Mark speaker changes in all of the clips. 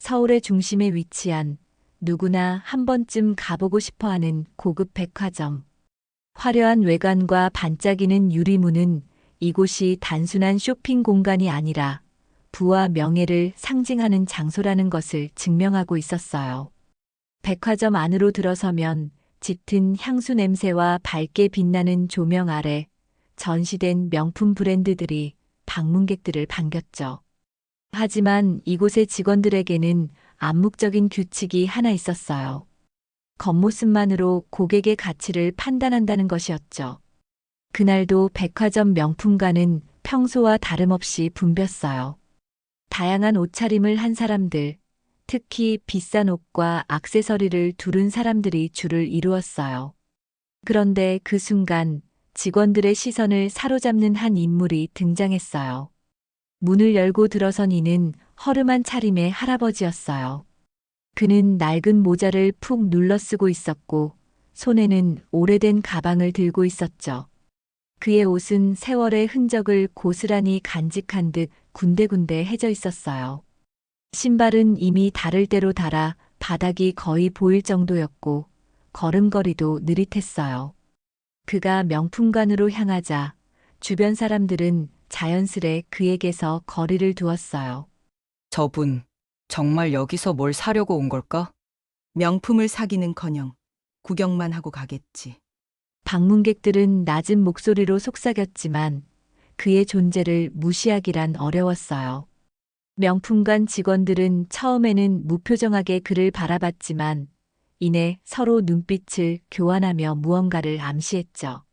Speaker 1: 서울의 중심에 위치한 누구나 한 번쯤 가보고 싶어 하는 고급 백화점. 화려한 외관과 반짝이는 유리문은 이곳이 단순한 쇼핑 공간이 아니라 부와 명예를 상징하는 장소라는 것을 증명하고 있었어요. 백화점 안으로 들어서면 짙은 향수 냄새와 밝게 빛나는 조명 아래 전시된 명품 브랜드들이 방문객들을 반겼죠. 하지만 이곳의 직원들에게는 암묵적인 규칙이 하나 있었어요. 겉모습만으로 고객의 가치를 판단한다는 것이었죠. 그날도 백화점 명품관은 평소와 다름없이 붐볐어요. 다양한 옷차림을 한 사람들, 특히 비싼 옷과 액세서리를 두른 사람들이 줄을 이루었어요. 그런데 그 순간 직원들의 시선을 사로잡는 한 인물이 등장했어요. 문을 열고 들어선 이는 허름한 차림의 할아버지였어요. 그는 낡은 모자를 푹 눌러 쓰고 있었고 손에는 오래된 가방을 들고 있었죠. 그의 옷은 세월의 흔적을 고스란히 간직한 듯 군데군데 해져 있었어요. 신발은 이미 닳을 대로 닳아 바닥이 거의 보일 정도였고 걸음걸이도 느릿했어요. 그가 명품관으로 향하자 주변 사람들은 자연스레 그에게서 거리를 두었어요.
Speaker 2: 저분, 정말 여기서 뭘 사려고 온 걸까? 명품을 사기는커녕 구경만 하고 가겠지.
Speaker 1: 방문객들은 낮은 목소리로 속삭였지만 그의 존재를 무시하기란 어려웠어요. 명품관 직원들은 처음에는 무표정하게 그를 바라봤지만 이내 서로 눈빛을 교환하며 무언가를 암시했죠.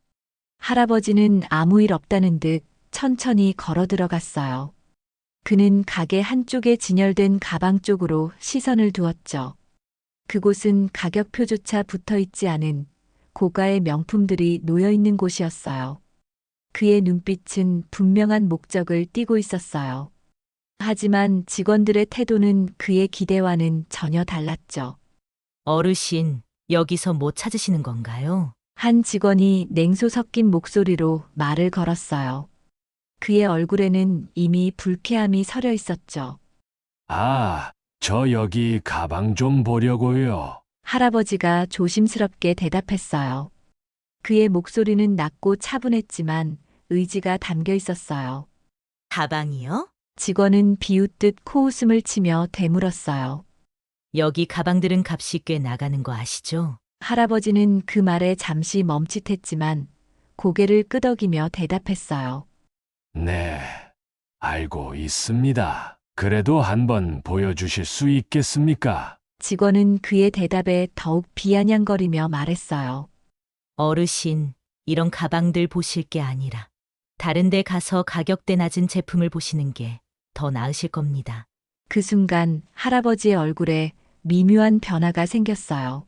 Speaker 1: 할아버지는 아무 일 없다는 듯 천천히 걸어 들어갔어요. 그는 가게 한쪽에 진열된 가방 쪽으로 시선을 두었죠. 그곳은 가격표조차 붙어 있지 않은 고가의 명품들이 놓여 있는 곳이었어요. 그의 눈빛은 분명한 목적을 띠고 있었어요. 하지만 직원들의 태도는 그의 기대와는 전혀 달랐죠.
Speaker 3: 어르신, 여기서 뭐 찾으시는 건가요?
Speaker 1: 한 직원이 냉소 섞인 목소리로 말을 걸었어요. 그의 얼굴에는 이미 불쾌함이 서려 있었죠.
Speaker 4: 아, 저 여기 가방 좀 보려고요.
Speaker 1: 할아버지가 조심스럽게 대답했어요. 그의 목소리는 낮고 차분했지만 의지가 담겨 있었어요.
Speaker 3: 가방이요?
Speaker 1: 직원은 비웃듯 코웃음을 치며 되물었어요.
Speaker 3: 여기 가방들은 값이 꽤 나가는 거 아시죠?
Speaker 1: 할아버지는 그 말에 잠시 멈칫했지만 고개를 끄덕이며 대답했어요.
Speaker 4: 네, 알고 있습니다. 그래도 한번 보여주실 수 있겠습니까?
Speaker 1: 직원은 그의 대답에 더욱 비아냥거리며 말했어요.
Speaker 3: 어르신, 이런 가방들 보실 게 아니라 다른 데 가서 가격대 낮은 제품을 보시는 게 더 나으실 겁니다.
Speaker 1: 그 순간 할아버지의 얼굴에 미묘한 변화가 생겼어요.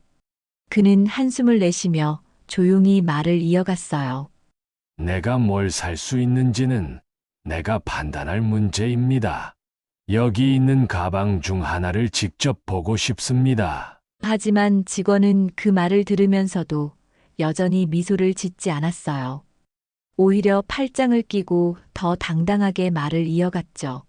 Speaker 1: 그는 한숨을 내쉬며 조용히 말을 이어갔어요.
Speaker 4: 내가 뭘 살 수 있는지는 내가 판단할 문제입니다. 여기 있는 가방 중 하나를 직접 보고 싶습니다.
Speaker 1: 하지만 직원은 그 말을 들으면서도 여전히 미소를 짓지 않았어요. 오히려 팔짱을 끼고 더 당당하게 말을 이어갔죠.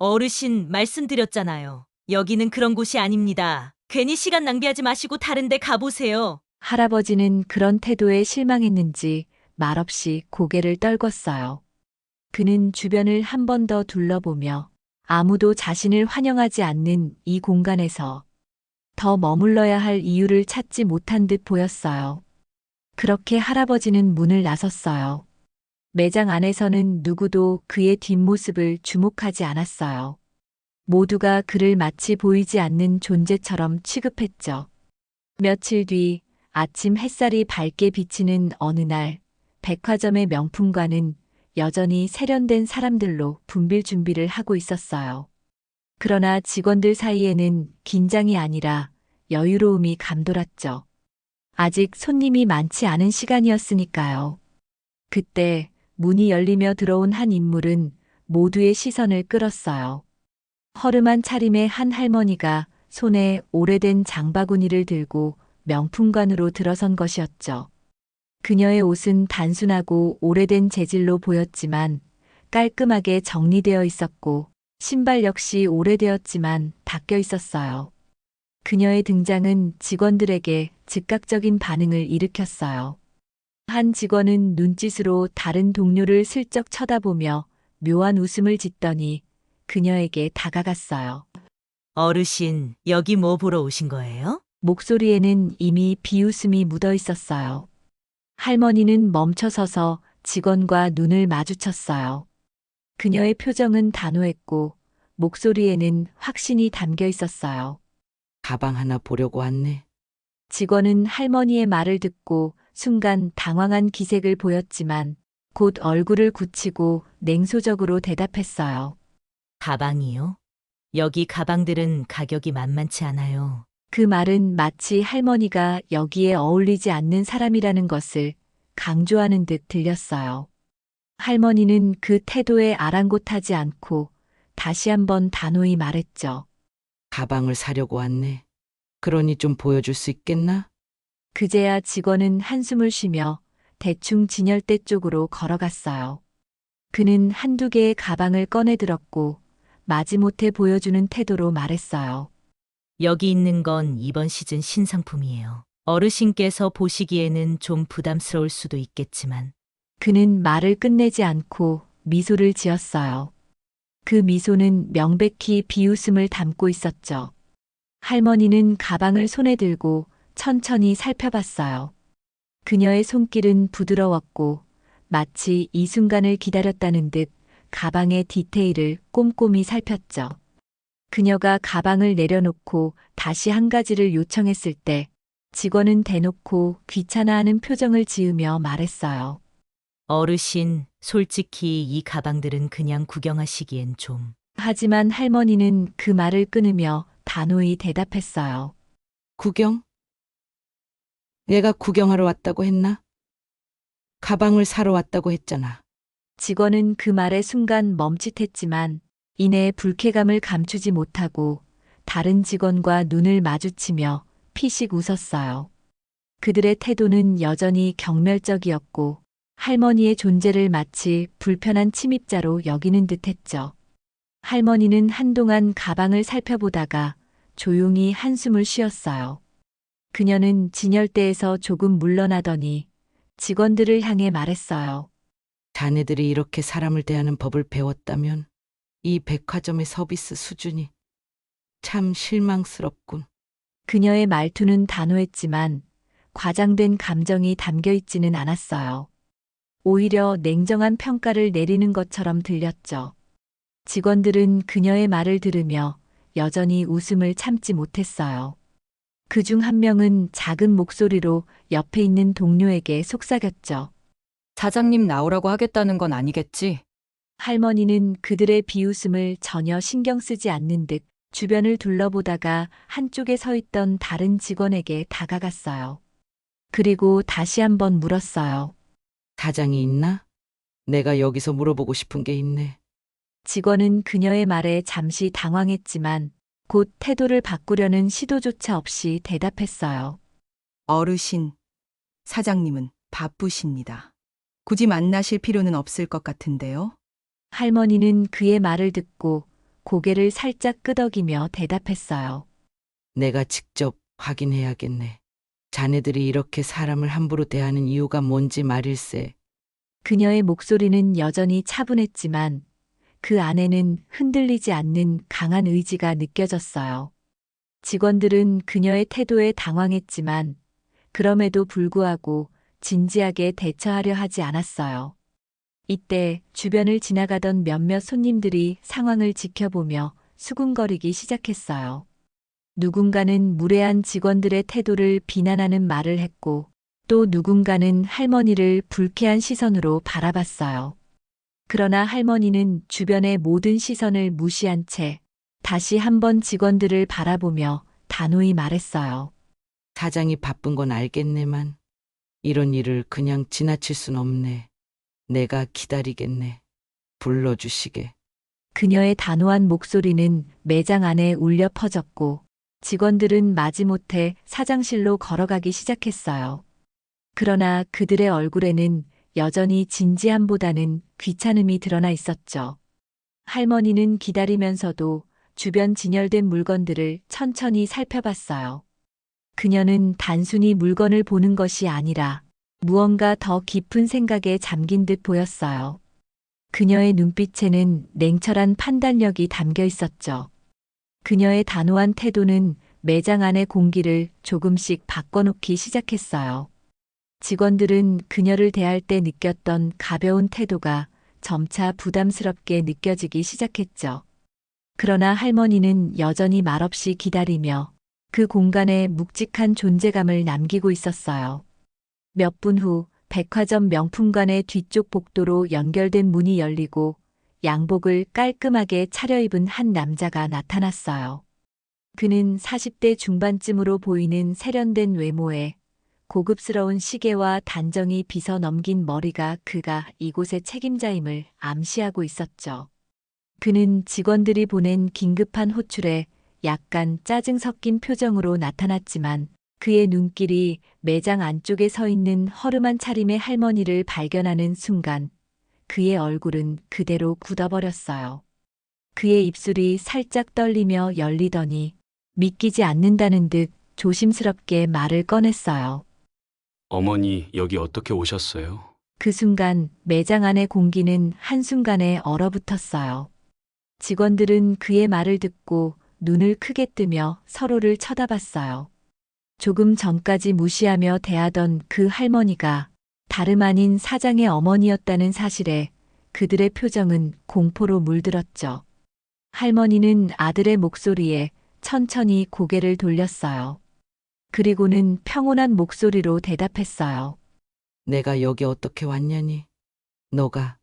Speaker 3: 어르신, 말씀드렸잖아요. 여기는 그런 곳이 아닙니다. 괜히 시간 낭비하지 마시고 다른 데 가보세요.
Speaker 1: 할아버지는 그런 태도에 실망했는지 말없이 고개를 떨궜어요. 그는 주변을 한 번 더 둘러보며 아무도 자신을 환영하지 않는 이 공간에서 더 머물러야 할 이유를 찾지 못한 듯 보였어요. 그렇게 할아버지는 문을 나섰어요. 매장 안에서는 누구도 그의 뒷모습을 주목하지 않았어요. 모두가 그를 마치 보이지 않는 존재처럼 취급했죠. 며칠 뒤 아침 햇살이 밝게 비치는 어느 날 백화점의 명품관은 여전히 세련된 사람들로 붐빌 준비를 하고 있었어요. 그러나 직원들 사이에는 긴장이 아니라 여유로움이 감돌았죠. 아직 손님이 많지 않은 시간이었으니까요. 그때 문이 열리며 들어온 한 인물은 모두의 시선을 끌었어요. 허름한 차림의 한 할머니가 손에 오래된 장바구니를 들고 명품관으로 들어선 것이었죠. 그녀의 옷은 단순하고 오래된 재질로 보였지만 깔끔하게 정리되어 있었고 신발 역시 오래되었지만 닦여 있었어요. 그녀의 등장은 직원들에게 즉각적인 반응을 일으켰어요. 한 직원은 눈짓으로 다른 동료를 슬쩍 쳐다보며 묘한 웃음을 짓더니 그녀에게 다가갔어요.
Speaker 3: 어르신, 여기 뭐 보러 오신 거예요?
Speaker 1: 목소리에는 이미 비웃음이 묻어 있었어요. 할머니는 멈춰서서 직원과 눈을 마주쳤어요. 그녀의 표정은 단호했고 목소리에는 확신이 담겨 있었어요.
Speaker 2: 가방 하나 보려고 왔네.
Speaker 1: 직원은 할머니의 말을 듣고 순간 당황한 기색을 보였지만 곧 얼굴을 굳히고 냉소적으로 대답했어요.
Speaker 3: 가방이요? 여기 가방들은 가격이 만만치 않아요.
Speaker 1: 그 말은 마치 할머니가 여기에 어울리지 않는 사람이라는 것을 강조하는 듯 들렸어요. 할머니는 그 태도에 아랑곳하지 않고 다시 한번 단호히 말했죠.
Speaker 2: 가방을 사려고 왔네. 그러니 좀 보여줄 수 있겠나?
Speaker 1: 그제야 직원은 한숨을 쉬며 대충 진열대 쪽으로 걸어갔어요. 그는 한두 개의 가방을 꺼내 들었고 마지못해 보여주는 태도로 말했어요.
Speaker 3: 여기 있는 건 이번 시즌 신상품이에요. 어르신께서 보시기에는 좀 부담스러울 수도 있겠지만
Speaker 1: 그는 말을 끝내지 않고 미소를 지었어요. 그 미소는 명백히 비웃음을 담고 있었죠. 할머니는 가방을 손에 들고 천천히 살펴봤어요. 그녀의 손길은 부드러웠고 마치 이 순간을 기다렸다는 듯 가방의 디테일을 꼼꼼히 살폈죠. 그녀가 가방을 내려놓고 다시 한 가지를 요청했을 때 직원은 대놓고 귀찮아하는 표정을 지으며 말했어요.
Speaker 3: 어르신, 솔직히 이 가방들은 그냥 구경하시기엔 좀.
Speaker 1: 하지만 할머니는 그 말을 끊으며 단호히 대답했어요.
Speaker 2: 구경? 얘가 구경하러 왔다고 했나? 가방을 사러 왔다고 했잖아.
Speaker 1: 직원은 그 말에 순간 멈칫했지만 이내 불쾌감을 감추지 못하고 다른 직원과 눈을 마주치며 피식 웃었어요. 그들의 태도는 여전히 경멸적이었고 할머니의 존재를 마치 불편한 침입자로 여기는 듯했죠. 할머니는 한동안 가방을 살펴보다가 조용히 한숨을 쉬었어요. 그녀는 진열대에서 조금 물러나더니 직원들을 향해 말했어요.
Speaker 2: 자네들이 이렇게 사람을 대하는 법을 배웠다면 이 백화점의 서비스 수준이 참 실망스럽군.
Speaker 1: 그녀의 말투는 단호했지만 과장된 감정이 담겨 있지는 않았어요. 오히려 냉정한 평가를 내리는 것처럼 들렸죠. 직원들은 그녀의 말을 들으며 여전히 웃음을 참지 못했어요. 그중 한 명은 작은 목소리로 옆에 있는 동료에게 속삭였죠.
Speaker 5: 사장님 나오라고 하겠다는 건 아니겠지?
Speaker 1: 할머니는 그들의 비웃음을 전혀 신경 쓰지 않는 듯 주변을 둘러보다가 한쪽에 서 있던 다른 직원에게 다가갔어요. 그리고 다시 한번 물었어요.
Speaker 2: 사장이 있나? 내가 여기서 물어보고 싶은 게 있네.
Speaker 1: 직원은 그녀의 말에 잠시 당황했지만 곧 태도를 바꾸려는 시도조차 없이 대답했어요.
Speaker 5: 어르신, 사장님은 바쁘십니다. 굳이 만나실 필요는 없을 것 같은데요.
Speaker 1: 할머니는 그의 말을 듣고 고개를 살짝 끄덕이며 대답했어요.
Speaker 2: 내가 직접 확인해야겠네. 자네들이 이렇게 사람을 함부로 대하는 이유가 뭔지 말일세.
Speaker 1: 그녀의 목소리는 여전히 차분했지만 그 안에는 흔들리지 않는 강한 의지가 느껴졌어요. 직원들은 그녀의 태도에 당황했지만 그럼에도 불구하고 진지하게 대처하려 하지 않았어요. 이때 주변을 지나가던 몇몇 손님들이 상황을 지켜보며 수군거리기 시작했어요. 누군가는 무례한 직원들의 태도를 비난하는 말을 했고 또 누군가는 할머니를 불쾌한 시선으로 바라봤어요. 그러나 할머니는 주변의 모든 시선을 무시한 채 다시 한번 직원들을 바라보며 단호히 말했어요.
Speaker 2: 사장이 바쁜 건 알겠네만 이런 일을 그냥 지나칠 순 없네. 내가 기다리겠네. 불러주시게.
Speaker 1: 그녀의 단호한 목소리는 매장 안에 울려 퍼졌고 직원들은 마지못해 사장실로 걸어가기 시작했어요. 그러나 그들의 얼굴에는 여전히 진지함보다는 귀찮음이 드러나 있었죠. 할머니는 기다리면서도 주변 진열된 물건들을 천천히 살펴봤어요. 그녀는 단순히 물건을 보는 것이 아니라 무언가 더 깊은 생각에 잠긴 듯 보였어요. 그녀의 눈빛에는 냉철한 판단력이 담겨 있었죠. 그녀의 단호한 태도는 매장 안의 공기를 조금씩 바꿔놓기 시작했어요. 직원들은 그녀를 대할 때 느꼈던 가벼운 태도가 점차 부담스럽게 느껴지기 시작했죠. 그러나 할머니는 여전히 말없이 기다리며 그 공간에 묵직한 존재감을 남기고 있었어요. 몇 분 후 백화점 명품관의 뒤쪽 복도로 연결된 문이 열리고 양복을 깔끔하게 차려입은 한 남자가 나타났어요. 그는 40대 중반쯤으로 보이는 세련된 외모에 고급스러운 시계와 단정히 빗어 넘긴 머리가 그가 이곳의 책임자임을 암시하고 있었죠. 그는 직원들이 보낸 긴급한 호출에 약간 짜증 섞인 표정으로 나타났지만 그의 눈길이 매장 안쪽에 서 있는 허름한 차림의 할머니를 발견하는 순간 그의 얼굴은 그대로 굳어버렸어요. 그의 입술이 살짝 떨리며 열리더니 믿기지 않는다는 듯 조심스럽게 말을 꺼냈어요.
Speaker 6: 어머니, 여기 어떻게 오셨어요?
Speaker 1: 그 순간 매장 안의 공기는 한순간에 얼어붙었어요. 직원들은 그의 말을 듣고 눈을 크게 뜨며 서로를 쳐다봤어요. 조금 전까지 무시하며 대하던 그 할머니가 다름 아닌 사장의 어머니였다는 사실에 그들의 표정은 공포로 물들었죠. 할머니는 아들의 목소리에 천천히 고개를 돌렸어요. 그리고는 평온한 목소리로 대답했어요.
Speaker 7: 내가 여기 어떻게 왔냐니? 너가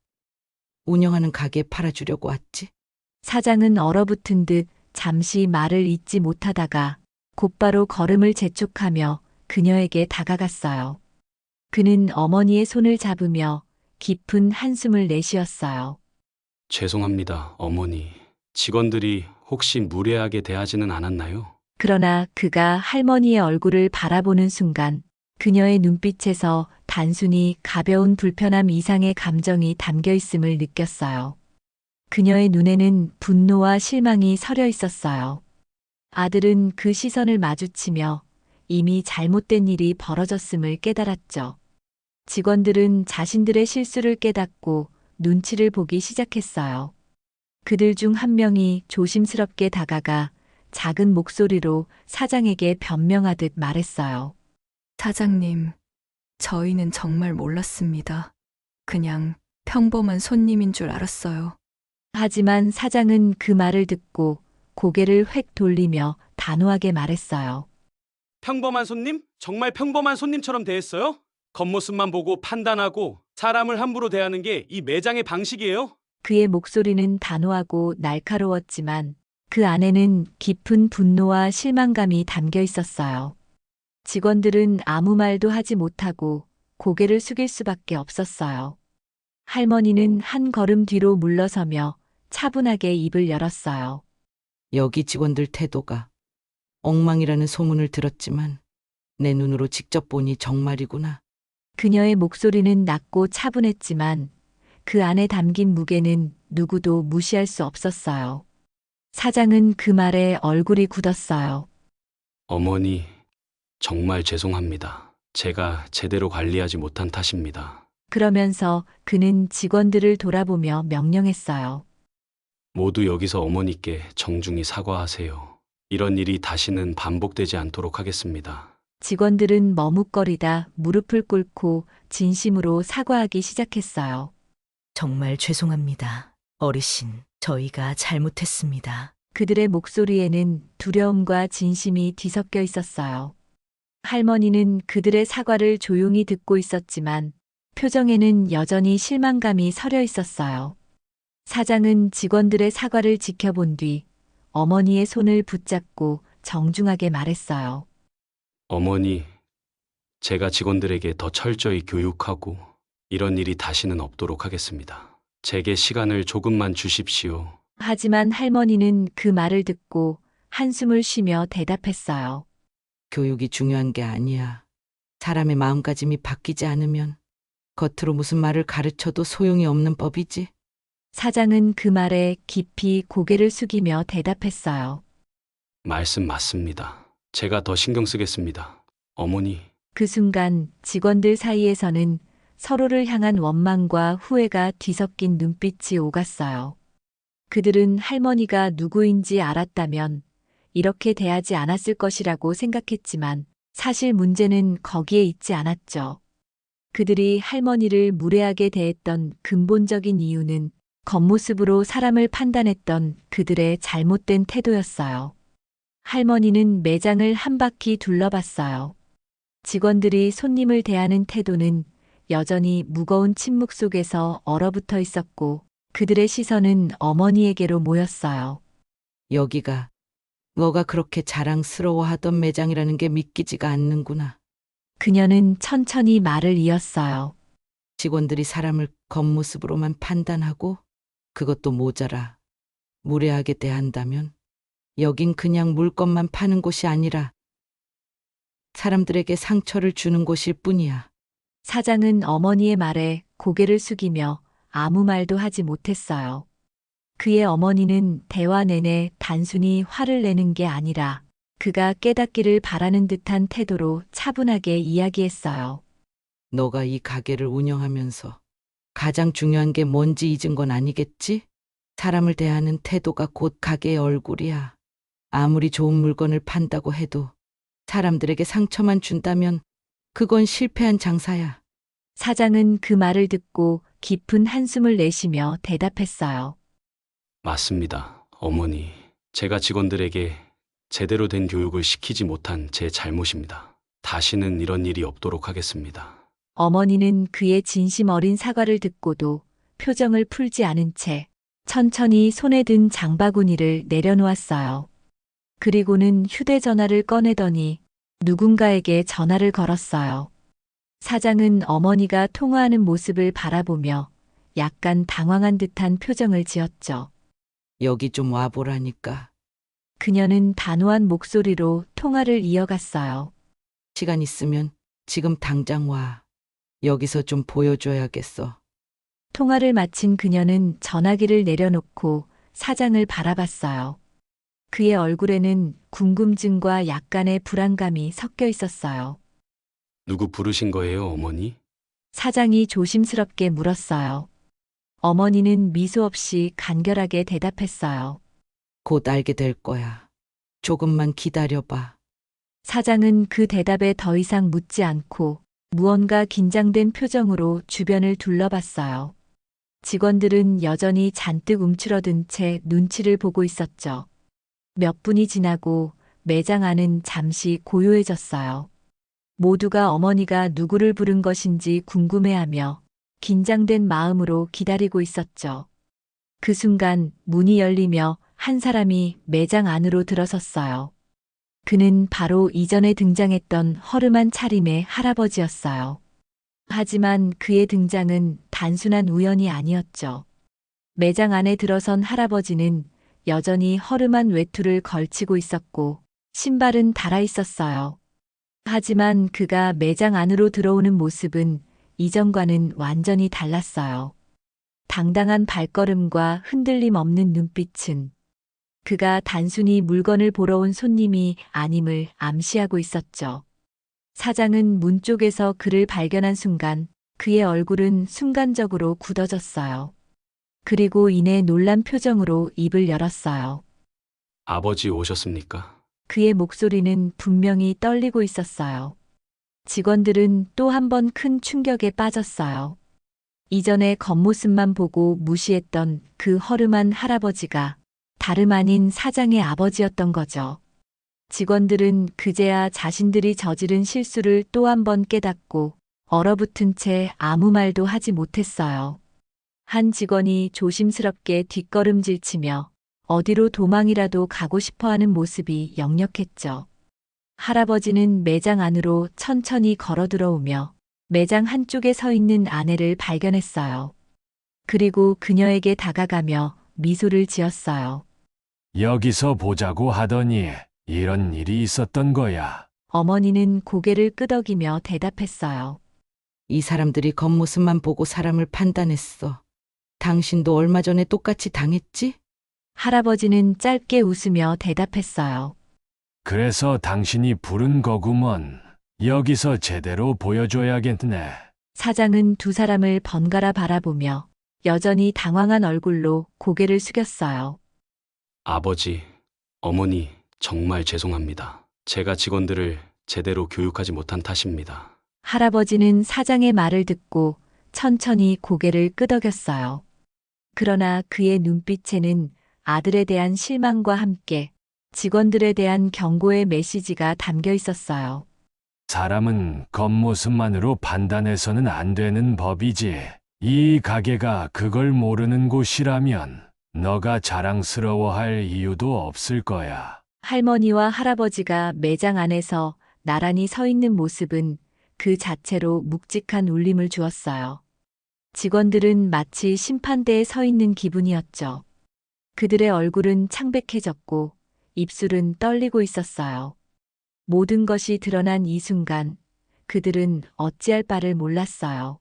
Speaker 7: 운영하는 가게 팔아주려고 왔지?
Speaker 1: 사장은 얼어붙은 듯 잠시 말을 잇지 못하다가 곧바로 걸음을 재촉하며 그녀에게 다가갔어요. 그는 어머니의 손을 잡으며 깊은 한숨을 내쉬었어요.
Speaker 6: 죄송합니다, 어머니. 직원들이 혹시 무례하게 대하지는 않았나요?
Speaker 1: 그러나 그가 할머니의 얼굴을 바라보는 순간 그녀의 눈빛에서 단순히 가벼운 불편함 이상의 감정이 담겨 있음을 느꼈어요. 그녀의 눈에는 분노와 실망이 서려 있었어요. 아들은 그 시선을 마주치며 이미 잘못된 일이 벌어졌음을 깨달았죠. 직원들은 자신들의 실수를 깨닫고 눈치를 보기 시작했어요. 그들 중 한 명이 조심스럽게 다가가 작은 목소리로 사장에게 변명하듯 말했어요.
Speaker 8: 사장님, 저희는 정말 몰랐습니다. 그냥 평범한 손님인 줄 알았어요.
Speaker 1: 하지만 사장은 그 말을 듣고 고개를 획 돌리며 단호하게 말했어요.
Speaker 6: 평범한 손님? 정말 평범한 손님처럼 대했어요? 겉모습만 보고 판단하고 사람을 함부로 대하는 게 이 매장의 방식이에요?
Speaker 1: 그의 목소리는 단호하고 날카로웠지만 그 안에는 깊은 분노와 실망감이 담겨 있었어요. 직원들은 아무 말도 하지 못하고 고개를 숙일 수밖에 없었어요. 할머니는 한 걸음 뒤로 물러서며 차분하게 입을 열었어요.
Speaker 7: 여기 직원들 태도가 엉망이라는 소문을 들었지만 내 눈으로 직접 보니 정말이구나.
Speaker 1: 그녀의 목소리는 낮고 차분했지만 그 안에 담긴 무게는 누구도 무시할 수 없었어요. 사장은 그 말에 얼굴이 굳었어요.
Speaker 6: 어머니, 정말 죄송합니다. 제가 제대로 관리하지 못한 탓입니다.
Speaker 1: 그러면서 그는 직원들을 돌아보며 명령했어요.
Speaker 6: 모두 여기서 어머니께 정중히 사과하세요. 이런 일이 다시는 반복되지 않도록 하겠습니다.
Speaker 1: 직원들은 머뭇거리다 무릎을 꿇고 진심으로 사과하기 시작했어요.
Speaker 3: 정말 죄송합니다. 어르신, 저희가 잘못했습니다.
Speaker 1: 그들의 목소리에는 두려움과 진심이 뒤섞여 있었어요. 할머니는 그들의 사과를 조용히 듣고 있었지만 표정에는 여전히 실망감이 서려 있었어요. 사장은 직원들의 사과를 지켜본 뒤 어머니의 손을 붙잡고 정중하게 말했어요.
Speaker 6: 어머니, 제가 직원들에게 더 철저히 교육하고 이런 일이 다시는 없도록 하겠습니다. 제게 시간을 조금만 주십시오.
Speaker 1: 하지만 할머니는 그 말을 듣고 한숨을 쉬며 대답했어요.
Speaker 7: 교육이 중요한 게 아니야. 사람의 마음가짐이 바뀌지 않으면 겉으로 무슨 말을 가르쳐도 소용이 없는 법이지.
Speaker 1: 사장은 그 말에 깊이 고개를 숙이며 대답했어요.
Speaker 6: 말씀 맞습니다. 제가 더 신경 쓰겠습니다. 어머니,
Speaker 1: 그 순간 직원들 사이에서는 서로를 향한 원망과 후회가 뒤섞인 눈빛이 오갔어요. 그들은 할머니가 누구인지 알았다면 이렇게 대하지 않았을 것이라고 생각했지만 사실 문제는 거기에 있지 않았죠. 그들이 할머니를 무례하게 대했던 근본적인 이유는 겉모습으로 사람을 판단했던 그들의 잘못된 태도였어요. 할머니는 매장을 한 바퀴 둘러봤어요. 직원들이 손님을 대하는 태도는 여전히 무거운 침묵 속에서 얼어붙어 있었고 그들의 시선은 어머니에게로 모였어요.
Speaker 7: 여기가 너가 그렇게 자랑스러워하던 매장이라는 게 믿기지가 않는구나.
Speaker 1: 그녀는 천천히 말을 이었어요.
Speaker 7: 직원들이 사람을 겉모습으로만 판단하고 그것도 모자라 무례하게 대한다면 여긴 그냥 물건만 파는 곳이 아니라 사람들에게 상처를 주는 곳일 뿐이야.
Speaker 1: 사장은 어머니의 말에 고개를 숙이며 아무 말도 하지 못했어요. 그의 어머니는 대화 내내 단순히 화를 내는 게 아니라 그가 깨닫기를 바라는 듯한 태도로 차분하게 이야기했어요.
Speaker 7: 너가 이 가게를 운영하면서 가장 중요한 게 뭔지 잊은 건 아니겠지? 사람을 대하는 태도가 곧 가게의 얼굴이야. 아무리 좋은 물건을 판다고 해도 사람들에게 상처만 준다면 그건 실패한 장사야.
Speaker 1: 사장은 그 말을 듣고 깊은 한숨을 내쉬며 대답했어요.
Speaker 6: 맞습니다. 어머니, 제가 직원들에게 제대로 된 교육을 시키지 못한 제 잘못입니다. 다시는 이런 일이 없도록 하겠습니다.
Speaker 1: 어머니는 그의 진심 어린 사과를 듣고도 표정을 풀지 않은 채 천천히 손에 든 장바구니를 내려놓았어요. 그리고는 휴대전화를 꺼내더니 누군가에게 전화를 걸었어요. 사장은 어머니가 통화하는 모습을 바라보며 약간 당황한 듯한 표정을 지었죠.
Speaker 7: 여기 좀 와보라니까.
Speaker 1: 그녀는 단호한 목소리로 통화를 이어갔어요.
Speaker 7: 시간 있으면 지금 당장 와. 여기서 좀 보여줘야겠어.
Speaker 1: 통화를 마친 그녀는 전화기를 내려놓고 사장을 바라봤어요. 그의 얼굴에는 궁금증과 약간의 불안감이 섞여 있었어요.
Speaker 6: 누구 부르신 거예요, 어머니?
Speaker 1: 사장이 조심스럽게 물었어요. 어머니는 미소 없이 간결하게 대답했어요.
Speaker 7: 곧 알게 될 거야. 조금만 기다려봐.
Speaker 1: 사장은 그 대답에 더 이상 묻지 않고 무언가 긴장된 표정으로 주변을 둘러봤어요. 직원들은 여전히 잔뜩 움츠러든 채 눈치를 보고 있었죠. 몇 분이 지나고 매장 안은 잠시 고요해졌어요. 모두가 어머니가 누구를 부른 것인지 궁금해하며 긴장된 마음으로 기다리고 있었죠. 그 순간 문이 열리며 한 사람이 매장 안으로 들어섰어요. 그는 바로 이전에 등장했던 허름한 차림의 할아버지였어요. 하지만 그의 등장은 단순한 우연이 아니었죠. 매장 안에 들어선 할아버지는 여전히 허름한 외투를 걸치고 있었고 신발은 달아 있었어요. 하지만 그가 매장 안으로 들어오는 모습은 이전과는 완전히 달랐어요. 당당한 발걸음과 흔들림 없는 눈빛은 그가 단순히 물건을 보러 온 손님이 아님을 암시하고 있었죠. 사장은 문 쪽에서 그를 발견한 순간 그의 얼굴은 순간적으로 굳어졌어요. 그리고 이내 놀란 표정으로 입을 열었어요.
Speaker 6: 아버지 오셨습니까?
Speaker 1: 그의 목소리는 분명히 떨리고 있었어요. 직원들은 또 한 번 큰 충격에 빠졌어요. 이전에 겉모습만 보고 무시했던 그 허름한 할아버지가 다름 아닌 사장의 아버지였던 거죠. 직원들은 그제야 자신들이 저지른 실수를 또 한 번 깨닫고 얼어붙은 채 아무 말도 하지 못했어요. 한 직원이 조심스럽게 뒷걸음질치며 어디로 도망이라도 가고 싶어하는 모습이 역력했죠. 할아버지는 매장 안으로 천천히 걸어 들어오며 매장 한쪽에 서 있는 아내를 발견했어요. 그리고 그녀에게 다가가며 미소를 지었어요.
Speaker 4: 여기서 보자고 하더니 이런 일이 있었던 거야.
Speaker 1: 어머니는 고개를 끄덕이며 대답했어요.
Speaker 7: 이 사람들이 겉모습만 보고 사람을 판단했어. 당신도 얼마 전에 똑같이 당했지?
Speaker 1: 할아버지는 짧게 웃으며 대답했어요.
Speaker 4: 그래서 당신이 부른 거구먼. 여기서 제대로 보여줘야겠네.
Speaker 1: 사장은 두 사람을 번갈아 바라보며 여전히 당황한 얼굴로 고개를 숙였어요.
Speaker 6: 아버지, 어머니, 정말 죄송합니다. 제가 직원들을 제대로 교육하지 못한 탓입니다.
Speaker 1: 할아버지는 사장의 말을 듣고 천천히 고개를 끄덕였어요. 그러나 그의 눈빛에는 아들에 대한 실망과 함께 직원들에 대한 경고의 메시지가 담겨 있었어요.
Speaker 4: 사람은 겉모습만으로 판단해서는 안 되는 법이지. 이 가게가 그걸 모르는 곳이라면 너가 자랑스러워할 이유도 없을 거야.
Speaker 1: 할머니와 할아버지가 매장 안에서 나란히 서 있는 모습은 그 자체로 묵직한 울림을 주었어요. 직원들은 마치 심판대에 서 있는 기분이었죠. 그들의 얼굴은 창백해졌고 입술은 떨리고 있었어요. 모든 것이 드러난 이 순간 그들은 어찌할 바를 몰랐어요.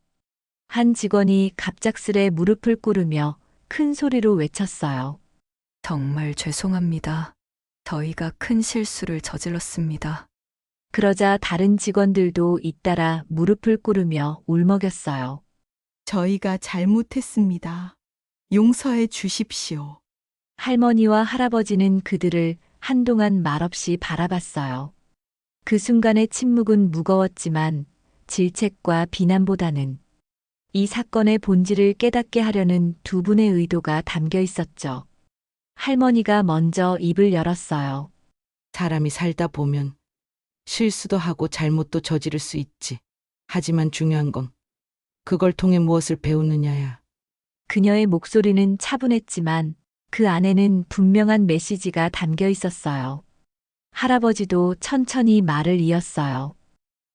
Speaker 1: 한 직원이 갑작스레 무릎을 꿇으며 큰 소리로 외쳤어요.
Speaker 8: 정말 죄송합니다. 저희가 큰 실수를 저질렀습니다.
Speaker 1: 그러자 다른 직원들도 잇따라 무릎을 꿇으며 울먹였어요.
Speaker 5: 저희가 잘못했습니다. 용서해 주십시오.
Speaker 1: 할머니와 할아버지는 그들을 한동안 말없이 바라봤어요. 그 순간의 침묵은 무거웠지만 질책과 비난보다는 이 사건의 본질을 깨닫게 하려는 두 분의 의도가 담겨 있었죠. 할머니가 먼저 입을 열었어요.
Speaker 7: 사람이 살다 보면 실수도 하고 잘못도 저지를 수 있지. 하지만 중요한 건 그걸 통해 무엇을 배우느냐야.
Speaker 1: 그녀의 목소리는 차분했지만 그 안에는 분명한 메시지가 담겨 있었어요. 할아버지도 천천히 말을 이었어요.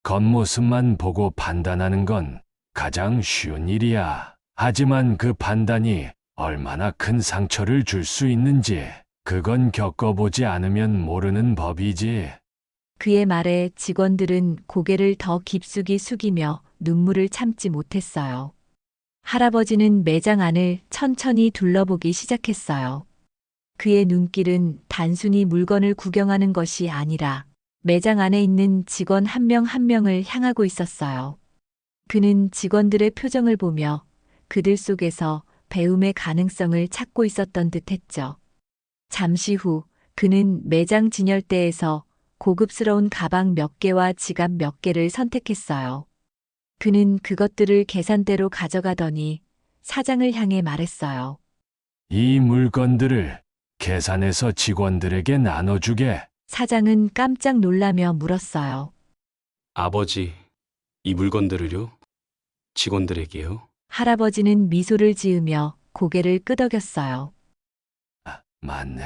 Speaker 4: 겉모습만 보고 판단하는 건 가장 쉬운 일이야. 하지만 그 판단이 얼마나 큰 상처를 줄 수 있는지 그건 겪어보지 않으면 모르는 법이지.
Speaker 1: 그의 말에 직원들은 고개를 더 깊숙이 숙이며 눈물을 참지 못했어요. 할아버지는 매장 안을 천천히 둘러보기 시작했어요. 그의 눈길은 단순히 물건을 구경하는 것이 아니라 매장 안에 있는 직원 한 명 한 명을 향하고 있었어요. 그는 직원들의 표정을 보며 그들 속에서 배움의 가능성을 찾고 있었던 듯 했죠. 잠시 후 그는 매장 진열대에서 고급스러운 가방 몇 개와 지갑 몇 개를 선택했어요. 그는 그것들을 계산대로 가져가더니 사장을 향해 말했어요.
Speaker 4: 이 물건들을 계산해서 직원들에게 나눠주게.
Speaker 1: 사장은 깜짝 놀라며 물었어요.
Speaker 6: 아버지, 이 물건들을요? 직원들에게요?
Speaker 1: 할아버지는 미소를 지으며 고개를 끄덕였어요.
Speaker 4: 맞네.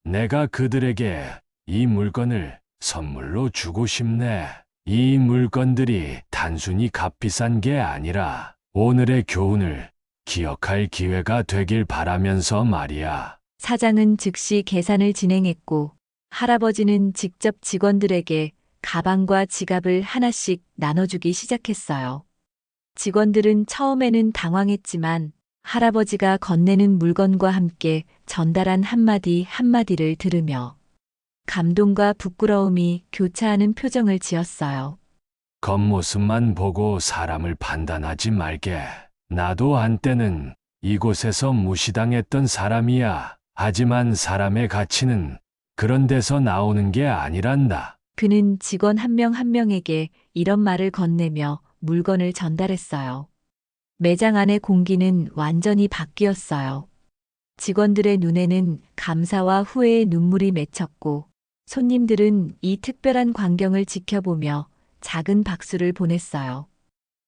Speaker 4: 내가 그들에게 이 물건을 선물로 주고 싶네. 이 물건들이 단순히 값비싼 게 아니라 오늘의 교훈을 기억할 기회가 되길 바라면서 말이야.
Speaker 1: 사장은 즉시 계산을 진행했고 할아버지는 직접 직원들에게 가방과 지갑을 하나씩 나눠주기 시작했어요. 직원들은 처음에는 당황했지만 할아버지가 건네는 물건과 함께 전달한 한마디 한마디를 들으며 감동과 부끄러움이 교차하는 표정을 지었어요.
Speaker 4: 겉모습만 보고 사람을 판단하지 말게. 나도 한때는 이곳에서 무시당했던 사람이야. 하지만 사람의 가치는 그런 데서 나오는 게 아니란다.
Speaker 1: 그는 직원 한 명 한 명에게 이런 말을 건네며 물건을 전달했어요. 매장 안의 공기는 완전히 바뀌었어요. 직원들의 눈에는 감사와 후회의 눈물이 맺혔고 손님들은 이 특별한 광경을 지켜보며 작은 박수를 보냈어요.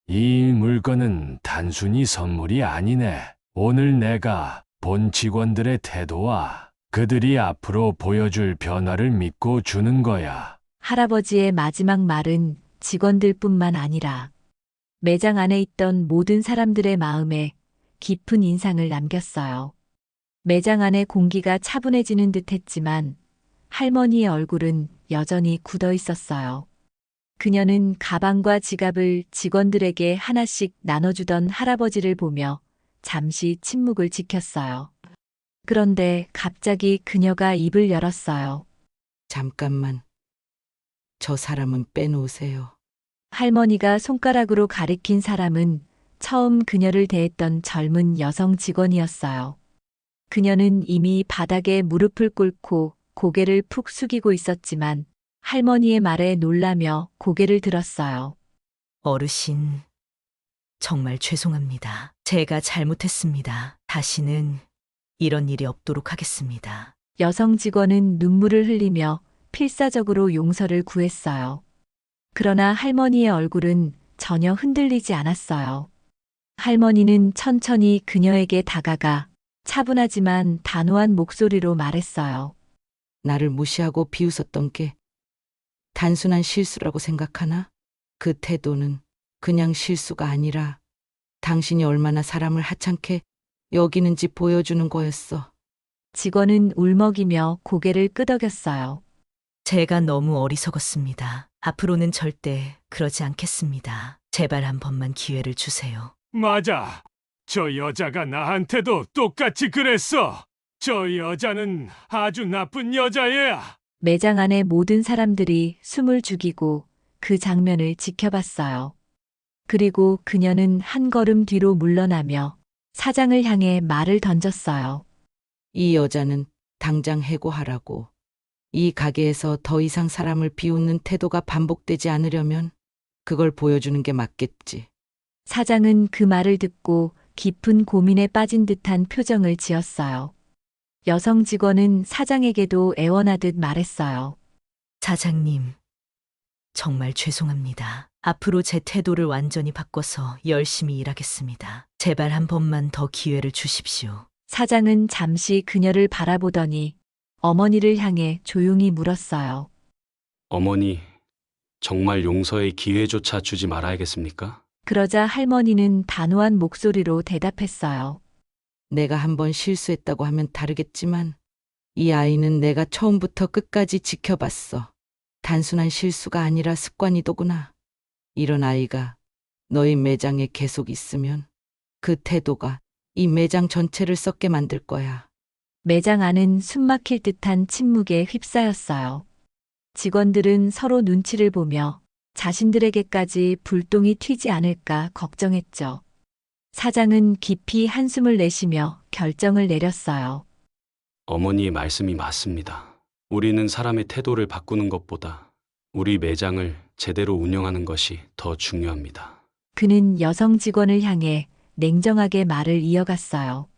Speaker 4: 이 물건은 단순히 선물이 아니네. 오늘 내가 본 직원들의 태도와 그들이 앞으로 보여줄 변화를 믿고 주는 거야.
Speaker 1: 할아버지의 마지막 말은 직원들뿐만 아니라 매장 안에 있던 모든 사람들의 마음에 깊은 인상을 남겼어요. 매장 안의 공기가 차분해지는 듯 했지만 할머니의 얼굴은 여전히 굳어 있었어요. 그녀는 가방과 지갑을 직원들에게 하나씩 나눠주던 할아버지를 보며 잠시 침묵을 지켰어요. 그런데 갑자기 그녀가 입을 열었어요.
Speaker 7: 잠깐만. 저 사람은 빼놓으세요.
Speaker 1: 할머니가 손가락으로 가리킨 사람은 처음 그녀를 대했던 젊은 여성 직원이었어요. 그녀는 이미 바닥에 무릎을 꿇고 고개를 푹 숙이고 있었지만 할머니의 말에 놀라며 고개를 들었어요.
Speaker 3: 어르신, 정말 죄송합니다. 제가 잘못했습니다. 다시는 이런 일이 없도록 하겠습니다.
Speaker 1: 여성 직원은 눈물을 흘리며 필사적으로 용서를 구했어요. 그러나 할머니의 얼굴은 전혀 흔들리지 않았어요. 할머니는 천천히 그녀에게 다가가 차분하지만 단호한 목소리로 말했어요.
Speaker 7: 나를 무시하고 비웃었던 게 단순한 실수라고 생각하나? 그 태도는 그냥 실수가 아니라 당신이 얼마나 사람을 하찮게 여기는지 보여주는 거였어.
Speaker 1: 직원은 울먹이며 고개를 끄덕였어요.
Speaker 3: 제가 너무 어리석었습니다. 앞으로는 절대 그러지 않겠습니다. 제발 한 번만 기회를 주세요.
Speaker 4: 맞아. 저 여자가 나한테도 똑같이 그랬어. 저 여자는 아주 나쁜 여자애야.
Speaker 1: 매장 안의 모든 사람들이 숨을 죽이고 그 장면을 지켜봤어요. 그리고 그녀는 한 걸음 뒤로 물러나며 사장을 향해 말을 던졌어요.
Speaker 7: 이 여자는 당장 해고하라고. 이 가게에서 더 이상 사람을 비웃는 태도가 반복되지 않으려면 그걸 보여주는 게 맞겠지.
Speaker 1: 사장은 그 말을 듣고 깊은 고민에 빠진 듯한 표정을 지었어요. 여성 직원은 사장에게도 애원하듯 말했어요.
Speaker 3: 사장님, 정말 죄송합니다. 앞으로 제 태도를 완전히 바꿔서 열심히 일하겠습니다. 제발 한 번만 더 기회를 주십시오.
Speaker 1: 사장은 잠시 그녀를 바라보더니 어머니를 향해 조용히 물었어요.
Speaker 6: 어머니, 정말 용서의 기회조차 주지 말아야겠습니까?
Speaker 1: 그러자 할머니는 단호한 목소리로 대답했어요.
Speaker 7: 내가 한번 실수했다고 하면 다르겠지만 이 아이는 내가 처음부터 끝까지 지켜봤어. 단순한 실수가 아니라 습관이더구나. 이런 아이가 너희 매장에 계속 있으면 그 태도가 이 매장 전체를 썩게 만들 거야.
Speaker 1: 매장 안은 숨막힐 듯한 침묵에 휩싸였어요. 직원들은 서로 눈치를 보며 자신들에게까지 불똥이 튀지 않을까 걱정했죠. 사장은 깊이 한숨을 내쉬며 결정을 내렸어요.
Speaker 6: 어머니의 말씀이 맞습니다. 우리는 사람의 태도를 바꾸는 것보다 우리 매장을 제대로 운영하는 것이 더 중요합니다.
Speaker 1: 그는 여성 직원을 향해 냉정하게 말을 이어갔어요.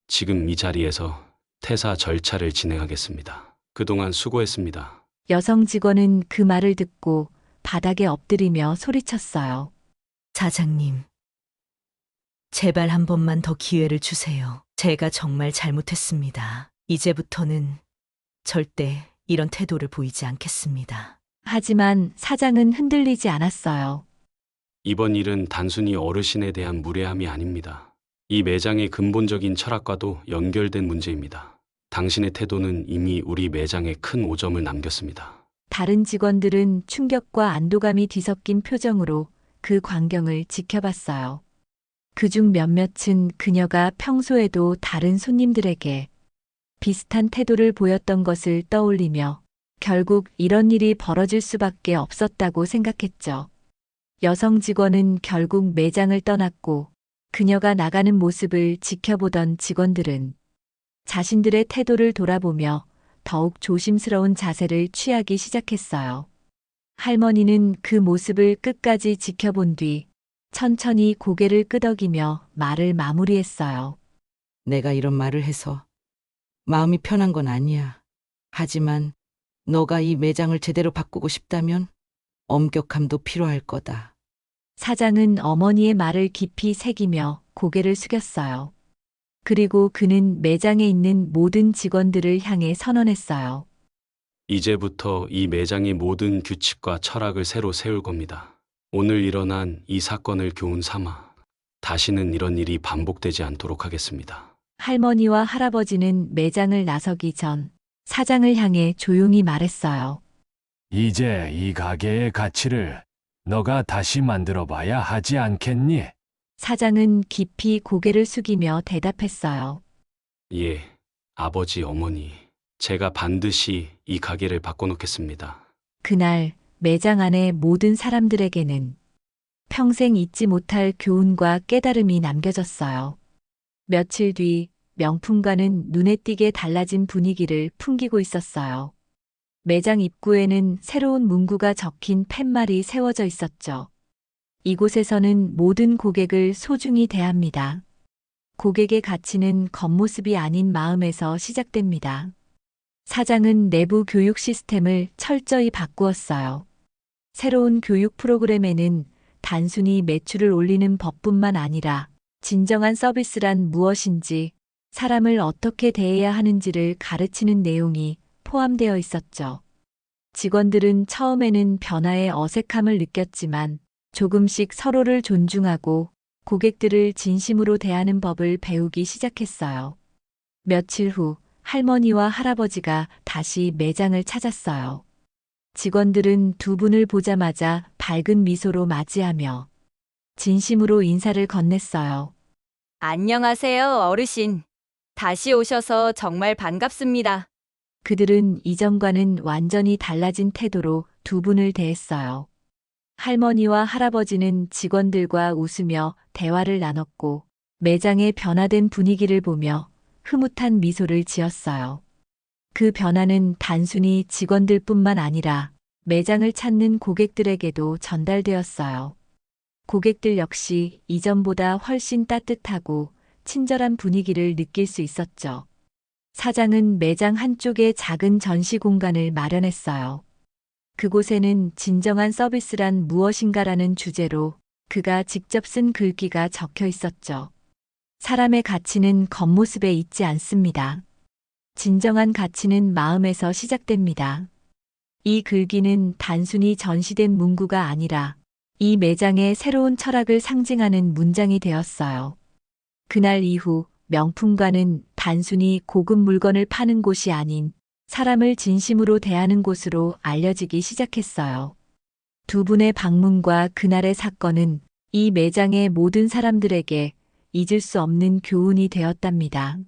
Speaker 6: 지금 이 자리에서 퇴사 절차를 진행하겠습니다. 그동안 수고했습니다.
Speaker 1: 여성 직원은 그 말을 듣고 바닥에 엎드리며 소리쳤어요.
Speaker 3: 사장님, 제발 한 번만 더 기회를 주세요. 제가 정말 잘못했습니다. 이제부터는 절대 이런 태도를 보이지 않겠습니다.
Speaker 1: 하지만 사장은 흔들리지 않았어요.
Speaker 6: 이번 일은 단순히 어르신에 대한 무례함이 아닙니다. 이 매장의 근본적인 철학과도 연결된 문제입니다. 당신의 태도는 이미 우리 매장에 큰 오점을 남겼습니다.
Speaker 1: 다른 직원들은 충격과 안도감이 뒤섞인 표정으로 그 광경을 지켜봤어요. 그중 몇몇은 그녀가 평소에도 다른 손님들에게 비슷한 태도를 보였던 것을 떠올리며 결국 이런 일이 벌어질 수밖에 없었다고 생각했죠. 여성 직원은 결국 매장을 떠났고 그녀가 나가는 모습을 지켜보던 직원들은 자신들의 태도를 돌아보며 더욱 조심스러운 자세를 취하기 시작했어요. 할머니는 그 모습을 끝까지 지켜본 뒤 천천히 고개를 끄덕이며 말을 마무리했어요.
Speaker 7: 내가 이런 말을 해서 마음이 편한 건 아니야. 하지만 너가 이 매장을 제대로 바꾸고 싶다면 엄격함도 필요할 거다.
Speaker 1: 사장은 어머니의 말을 깊이 새기며 고개를 숙였어요. 그리고 그는 매장에 있는 모든 직원들을 향해 선언했어요.
Speaker 6: 이제부터 이 매장의 모든 규칙과 철학을 새로 세울 겁니다. 오늘 일어난 이 사건을 교훈 삼아 다시는 이런 일이 반복되지 않도록 하겠습니다.
Speaker 1: 할머니와 할아버지는 매장을 나서기 전 사장을 향해 조용히 말했어요.
Speaker 4: 이제 이 가게의 가치를 너가 다시 만들어 봐야 하지 않겠니?
Speaker 1: 사장은 깊이 고개를 숙이며 대답했어요.
Speaker 6: 예, 아버지, 어머니. 제가 반드시 이 가게를 바꿔놓겠습니다.
Speaker 1: 그날 매장 안의 모든 사람들에게는 평생 잊지 못할 교훈과 깨달음이 남겨졌어요. 며칠 뒤 명품관은 눈에 띄게 달라진 분위기를 풍기고 있었어요. 매장 입구에는 새로운 문구가 적힌 팻말이 세워져 있었죠. 이곳에서는 모든 고객을 소중히 대합니다. 고객의 가치는 겉모습이 아닌 마음에서 시작됩니다. 사장은 내부 교육 시스템을 철저히 바꾸었어요. 새로운 교육 프로그램에는 단순히 매출을 올리는 법뿐만 아니라 진정한 서비스란 무엇인지, 사람을 어떻게 대해야 하는지를 가르치는 내용이 포함되어 있었죠. 직원들은 처음에는 변화에 어색함을 느꼈지만 조금씩 서로를 존중하고 고객들을 진심으로 대하는 법을 배우기 시작했어요. 며칠 후 할머니와 할아버지가 다시 매장을 찾았어요. 직원들은 두 분을 보자마자 밝은 미소로 맞이하며 진심으로 인사를 건넸어요.
Speaker 9: 안녕하세요, 어르신. 다시 오셔서 정말 반갑습니다.
Speaker 1: 그들은 이전과는 완전히 달라진 태도로 두 분을 대했어요. 할머니와 할아버지는 직원들과 웃으며 대화를 나눴고 매장의 변화된 분위기를 보며 흐뭇한 미소를 지었어요. 그 변화는 단순히 직원들뿐만 아니라 매장을 찾는 고객들에게도 전달되었어요. 고객들 역시 이전보다 훨씬 따뜻하고 친절한 분위기를 느낄 수 있었죠. 사장은 매장 한쪽에 작은 전시 공간을 마련했어요. 그곳에는 진정한 서비스란 무엇인가라는 주제로 그가 직접 쓴 글귀가 적혀 있었죠. 사람의 가치는 겉모습에 있지 않습니다. 진정한 가치는 마음에서 시작됩니다. 이 글귀는 단순히 전시된 문구가 아니라 이 매장의 새로운 철학을 상징하는 문장이 되었어요. 그날 이후 명품관은 단순히 고급 물건을 파는 곳이 아닌 사람을 진심으로 대하는 곳으로 알려지기 시작했어요. 두 분의 방문과 그날의 사건은 이 매장의 모든 사람들에게 잊을 수 없는 교훈이 되었답니다.